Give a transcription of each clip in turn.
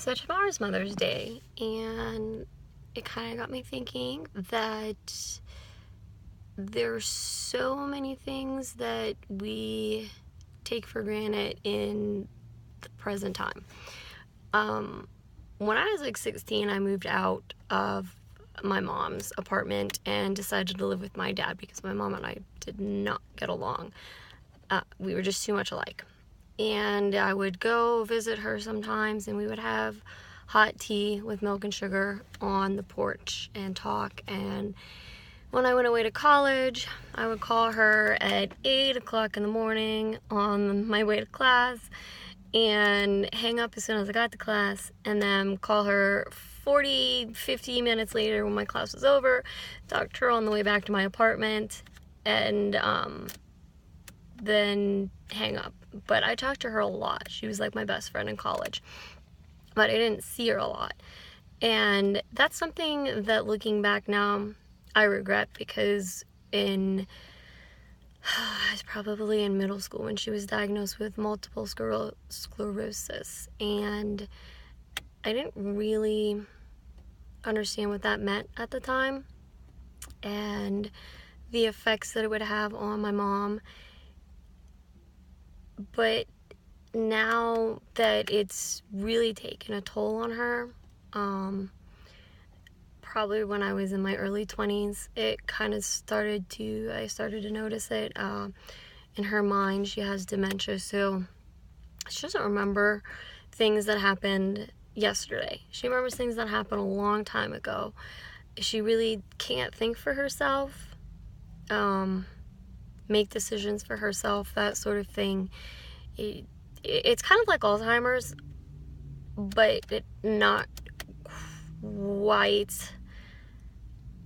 So tomorrow's Mother's Day, and it kind of got me thinking that there's so many things that we take for granted in the present time. When I was like 16, I moved out of my mom's apartment and decided to live with my dad because my mom and I did not get along. We were just too much alike. And I would go visit her sometimes, and we would have hot tea with milk and sugar on the porch and talk. And when I went away to college, I would call her at 8 o'clock in the morning on my way to class and hang up as soon as I got to class, and then call her 50 minutes later when my class was over, talk to her on the way back to my apartment, and then hang up. But I talked to her a lot. She was like my best friend in college, but I didn't see her a lot. And that's something that, looking back now, I regret, because I was probably in middle school when she was diagnosed with multiple sclerosis, and I didn't really understand what that meant at the time and the effects that it would have on my mom. But now that it's really taken a toll on her, probably when I was in my early 20s, it kind of I started to notice it. In her mind, she has dementia, so she doesn't remember things that happened yesterday. She remembers things that happened a long time ago. She really can't think for herself, make decisions for herself, that sort of thing. It's kind of like Alzheimer's, but not quite.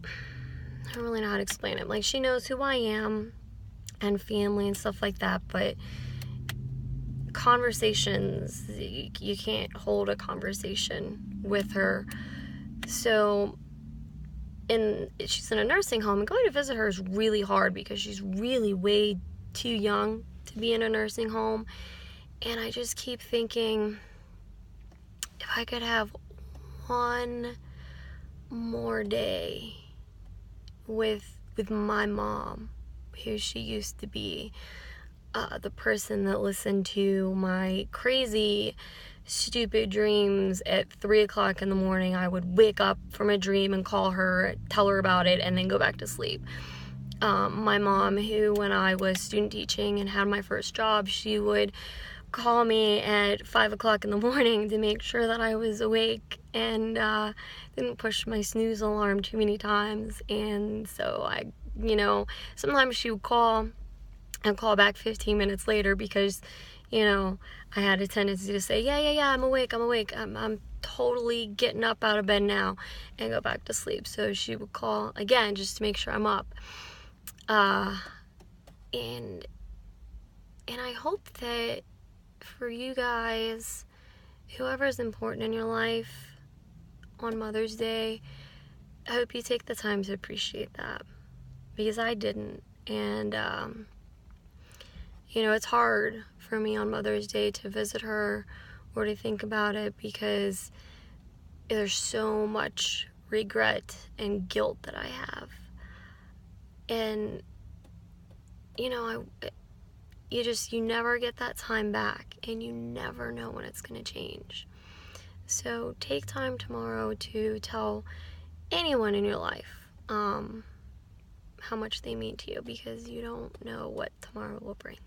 I don't really know how to explain it. Like, she knows who I am and family and stuff like that, but conversations, you can't hold a conversation with her. So she's in a nursing home, and going to visit her is really hard because she's really way too young to be in a nursing home. And I just keep thinking, if I could have one more day with my mom, who she used to be, the person that listened to my crazy, stupid dreams at 3 o'clock in the morning. I would wake up from a dream and call her, tell her about it, and then go back to sleep. My mom, who, when I was student teaching and had my first job, she would call me at 5 o'clock in the morning to make sure that I was awake and didn't push my snooze alarm too many times. And so sometimes she would call and call back 15 minutes later because, I had a tendency to say, yeah, I'm awake, I'm totally getting up out of bed now, and go back to sleep. So she would call again just to make sure I'm up. And I hope that for you guys, whoever's important in your life on Mother's Day, I hope you take the time to appreciate that, because I didn't. And it's hard for me on Mother's Day to visit her or to think about it, because there's so much regret and guilt that I have. And you never get that time back, and you never know when it's going to change. So take time tomorrow to tell anyone in your life how much they mean to you, because you don't know what tomorrow will bring.